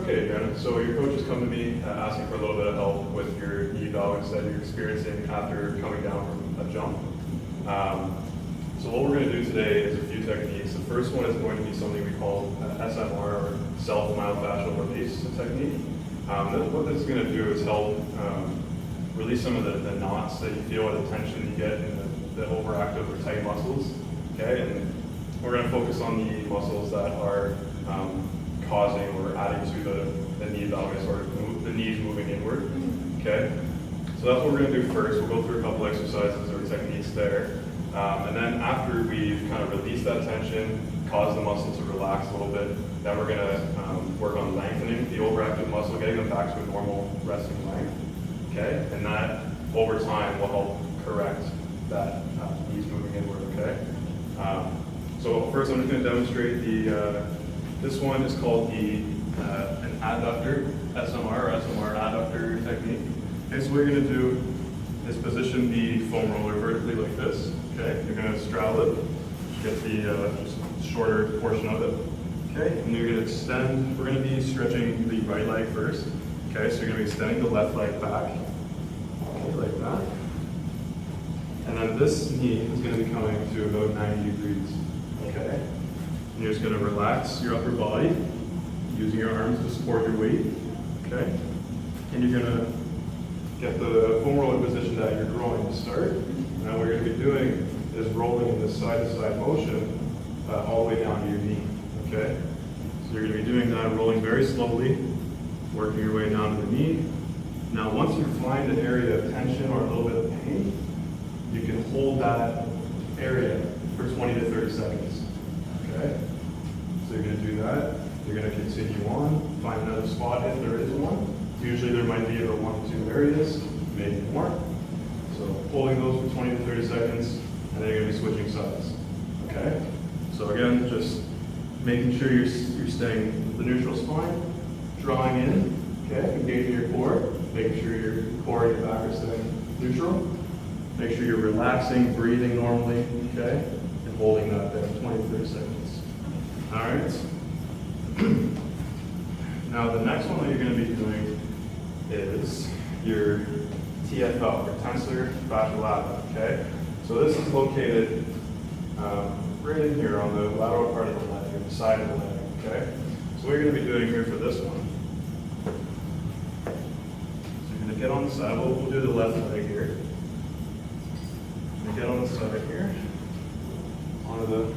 Okay, Brandon, so your coach has come to me asking for a little bit of help with your knee valgus that you're experiencing after coming down from a jump. So what we're going to do today is a few techniques. The first one is going to be something we call SMR, or self-myofascial release technique. What this is going to do is help release some of the knots that you feel or the tension you get in the overactive or tight muscles. Okay, and we're going to focus on the muscles that are causing or adding to the knee valgus, or the knees moving inward. Okay, so that's what we're going to do first. We'll go through a couple exercises or techniques there. And then after we've kind of released that tension, caused the muscle to relax a little bit, then we're going to work on lengthening the overactive muscle, getting them back to a normal resting length. Okay, and that over time will help correct that knees moving inward. Okay, so first I'm just going to demonstrate this one is called an adductor, SMR, or SMR adductor technique. Okay, so what you're going to do is position the foam roller vertically like this. Okay, you're going to straddle it, get the just shorter portion of it. Okay, and you're going to extend. We're going to be stretching the right leg first. Okay, so you're going to be extending the left leg back, okay, like that. And then this knee is going to be coming to about 90 degrees. Okay, and you're just going to relax your upper body, using your arms to support your weight. Okay, and you're going to get the foam roller positioned at your groin to start. Now what you're going to be doing is rolling in this side-to-side motion all the way down to your knee. Okay, so you're going to be doing that, rolling very slowly, working your way down to the knee. Now once you find an area of tension or a little bit of pain, you can hold that area for 20 to 30 seconds. Okay, so you're going to do that. You're going to continue on, find another spot if there is one. Usually there might be about 1 to 2 areas, maybe more. So holding those for 20 to 30 seconds, and then you're going to be switching sides. Okay? So again, just making sure you're staying with the neutral spine, drawing in, okay, engaging your core, making sure your core and your back are staying neutral. Make sure you're relaxing, breathing normally, okay, and holding that there 20 to 30 seconds. All right? Now the next one that you're going to be doing is your TFL, or tensor fascial abdomen, okay? So this is located right in here on the lateral part of the leg, or the side of the leg, okay? So what you're going to be doing here for this one, so you're going to get on the side, we'll do the left leg here. You're going to get on the side here, onto the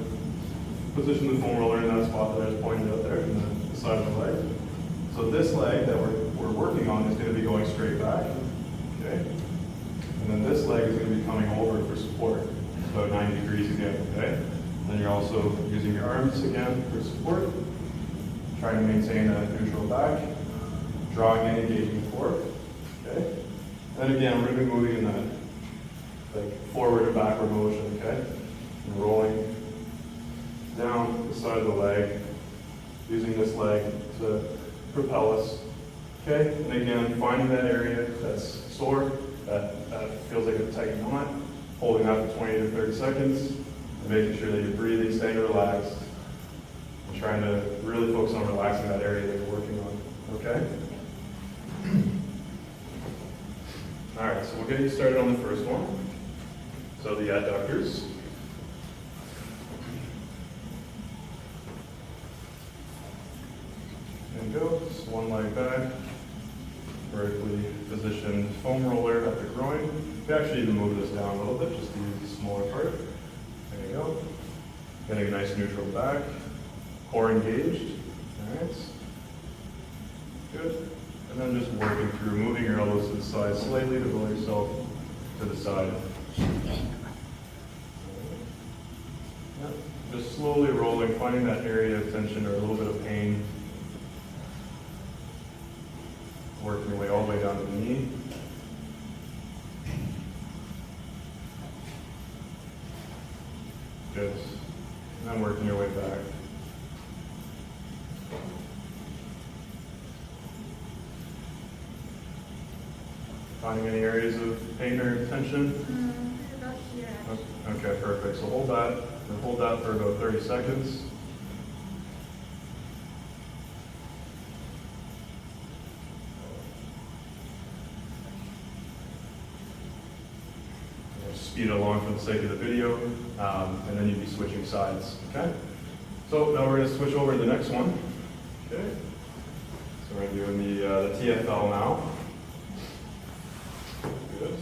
position the foam roller in that spot that I just pointed out there, in the side of the leg. So this leg that we're working on is going to be going straight back, okay? And then this leg is going to be coming over for support, about 90 degrees again, okay? Then you're also using your arms again for support, trying to maintain a neutral back, drawing in, engaging the core, okay? And then again, we're going to be moving in that like forward and backward motion, okay? And rolling down the side of the leg, using this leg to propel us, okay? And again, finding that area that's sore, that feels like a tight knot, holding that for 20 to 30 seconds, and making sure that you're breathing, staying relaxed, and trying to really focus on relaxing that area that you're working on, okay? All right, so we'll get you started on the first one. So the adductors. And go, just one leg back, vertically positioned foam roller at the groin. You actually even move this down a little bit, just to use the smaller part. There you go. Getting a nice neutral back, core engaged. All right. Good. And then just working through, moving your elbows to the side slightly to roll yourself to the side. Yep. Just slowly rolling, finding that area of tension or a little bit of pain. Working your way all the way down to the knee. Good. And then working your way back. Finding any areas of pain or tension? About here. Okay, perfect. So hold that, and hold that for about 30 seconds. speed it along for the sake of the video, and then you'd be switching sides, okay? So now we're going to switch over to the next one, okay? So we're doing the TFL now. Good.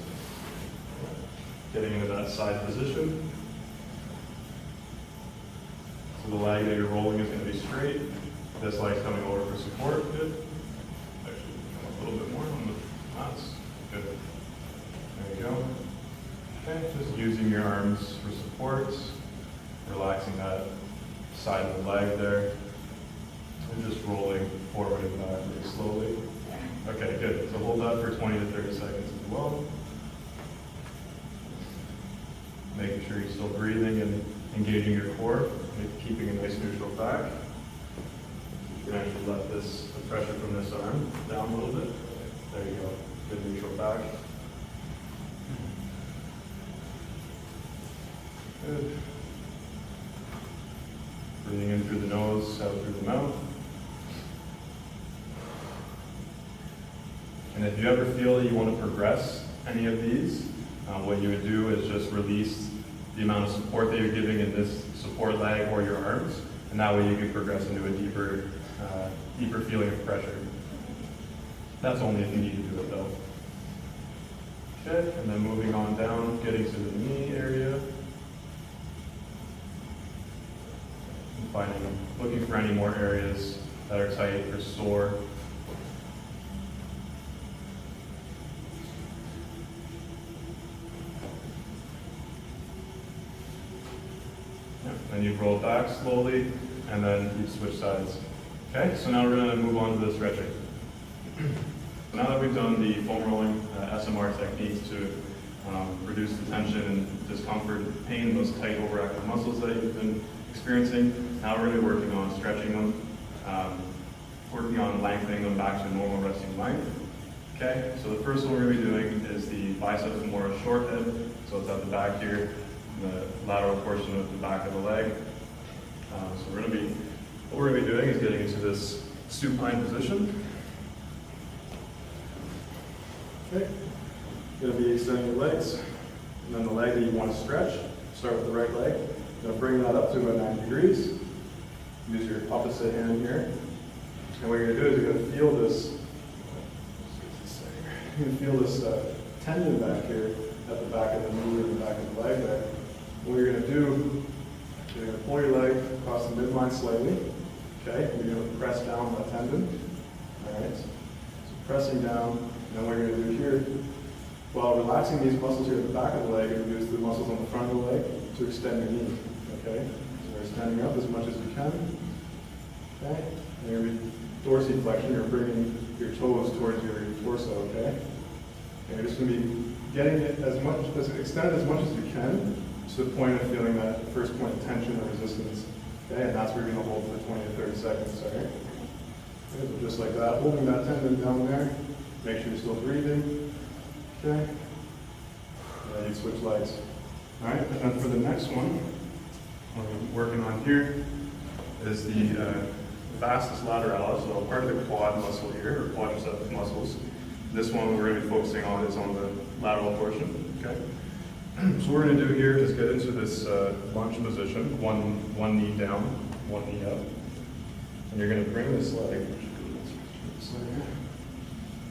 Getting into that side position. So the leg that you're rolling is going to be straight. This leg's coming over for support. Good. Actually, a little bit more on the lats. Good. There you go. Okay, just using your arms for support, relaxing that side of the leg there, and just rolling forward and back really slowly. Okay, good. So hold that for 20 to 30 seconds as well. Making sure you're still breathing and engaging your core, keeping a nice neutral back. You can actually let the pressure from this arm down a little bit. There you go. Good neutral back. Good. Breathing in through the nose, out through the mouth. And if you ever feel that you want to progress any of these, what you would do is just release the amount of support that you're giving in this support leg or your arms, and that way you can progress into a deeper feeling of pressure. That's only if you need to do it though. Okay, and then moving on down, getting to the knee area. Looking for any more areas that are tight or sore. Then you roll back slowly, and then you switch sides. Okay, so now we're going to move on to the stretching. Now that we've done the foam rolling SMR techniques to reduce the tension and discomfort and pain in those tight overactive muscles that you've been experiencing, now we're going to be working on stretching them, working on lengthening them back to normal resting length. Okay, so the first one we're going to be doing is the biceps femoral short head. So it's at the back here, the lateral portion of the back of the leg. So what we're going to be doing is getting into this supine position. Okay, you're going to be extending your legs, and then the leg that you want to stretch. Start with the right leg. You're going to bring that up to about 90 degrees. Use your opposite hand here. And what you're going to do is you're going to feel this. You're going to feel this tendon back here at the back of the knee or the back of the leg there. What you're going to do, you're going to pull your leg across the midline slightly. Okay, you're going to press down on that tendon. All right, so pressing down, and then what you're going to do here, while relaxing these muscles here at the back of the leg, introduce the muscles on the front of the leg to extend your knee. Okay, so we're standing up as much as we can. Okay, and you're dorsiflexion, you're bringing your toes towards your torso. Okay, and you're just going to be getting it extended as much as you can to the point of feeling that first point of tension or resistance. Okay, and that's where you're going to hold for 20 to 30 seconds. All right. Okay, so just like that, holding that tendon down there. Make sure you're still breathing. Okay. And then you switch legs. All right, and then for the next one, what we're working on here is the vastus lateralis, so part of the quad muscle here, or quadriceps muscles. This one we're going to be focusing on is on the lateral portion. Okay. So what we're going to do here is get into this lunge position, one knee down, one knee up, and you're going to bring this leg.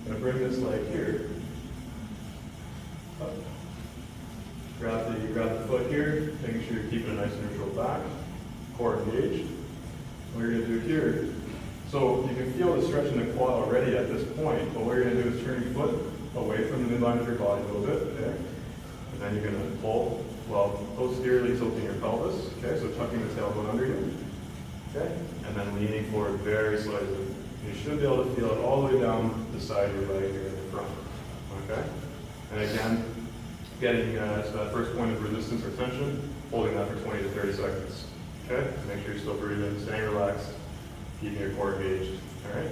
You're going to bring this leg here. Up. Grab the foot here, making sure you're keeping a nice neutral back, core engaged. What you're going to do here, so you can feel the stretch in the quad already at this point, but what you're going to do is turn your foot away from the midline of your body a little bit, okay? And then you're going to pull, posteriorly tilting your pelvis, okay? So tucking the tailbone under you, okay? And then leaning forward very slightly. You should be able to feel it all the way down the side of your leg here in the front, okay? And again, getting to that first point of resistance or tension, holding that for 20 to 30 seconds, okay? Make sure you're still breathing, staying relaxed, keeping your core engaged, all right?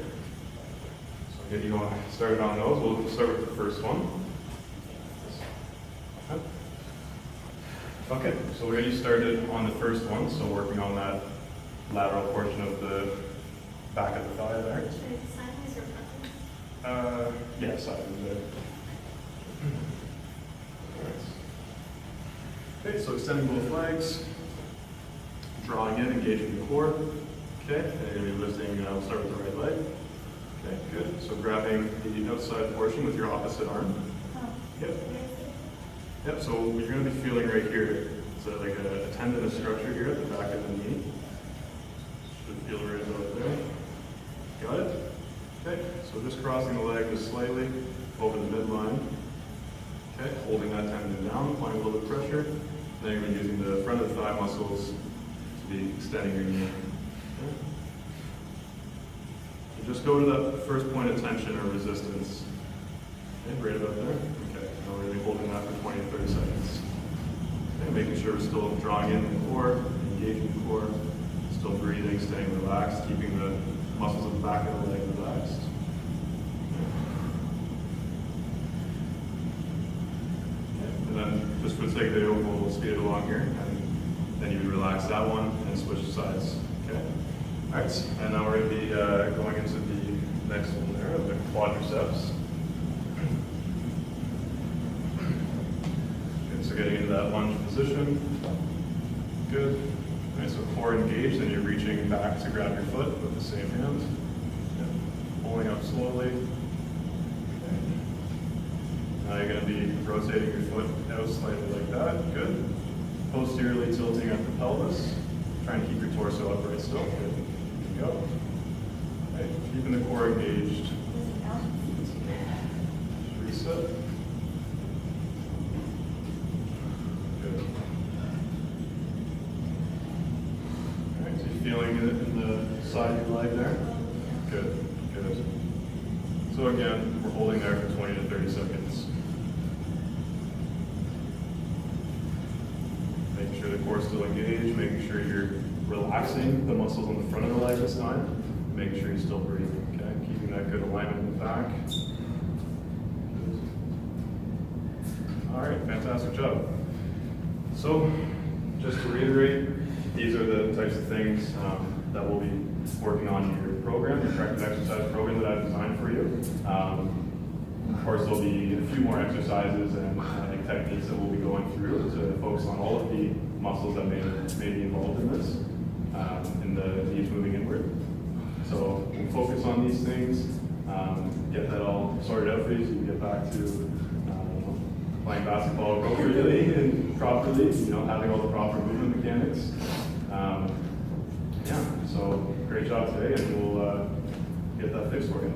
So get you going started on those. We'll start with the first one. Okay, so we're getting started on the first one, so working on that lateral portion of the back of the thigh there. Sideways or front? Yeah, sideways there. All right. Okay, so extending both legs, drawing in, engaging the core. Okay, and you're going to be lifting, we'll start with the right leg. Okay, good. So grabbing the outside portion with your opposite arm. Yep. Yep, so what you're going to be feeling right here, so like a tendinous structure here at the back of the knee. Should feel right about there. Got it? Okay, so just crossing the leg just slightly over the midline. Okay, holding that tendon down, applying a little bit of pressure. Then you're going to be using the front of the thigh muscles to be extending your knee. Okay. So just go to that first point of tension or resistance. Okay, right about there. Okay, now we're going to be holding that for 20 to 30 seconds. Okay, making sure we're still drawing in the core, engaging the core, still breathing, staying relaxed, keeping the muscles at the back of the leg relaxed. And then, just for the sake of the video, we'll speed it along here, and then you relax that one and switch sides. Okay. All right. And now we're going to be going into the next one there, the quadriceps. Okay, so getting into that lunge position. Good. All right, so core engaged, and you're reaching back to grab your foot with the same hand. Okay. Pulling up slowly. Now you're going to be rotating your foot out slightly like that. Good. Posteriorly tilting at the pelvis. Try and keep your torso upright still. Good. There you go. Right. Keeping the core engaged. Just reset. Good. All right. So you're feeling it in the side of your leg there? Good. Good. So again, we're holding there for 20 to 30 seconds. Making sure the core is still engaged, making sure you're relaxing the muscles on the front of the leg this time, making sure you're still breathing, okay? Keeping that good alignment in the back. All right, fantastic job. So, just to reiterate, these are the types of things that we'll be working on in your program, your corrective exercise program that I've designed for you. Of course, there'll be a few more exercises and techniques that we'll be going through to focus on all of the muscles that may be involved in this, in the knees moving inward. So we'll focus on these things, get that all sorted out for you so you can get back to playing basketball appropriately and properly, having all the proper movement mechanics. Yeah, so great job today, and we'll get that fixed for you.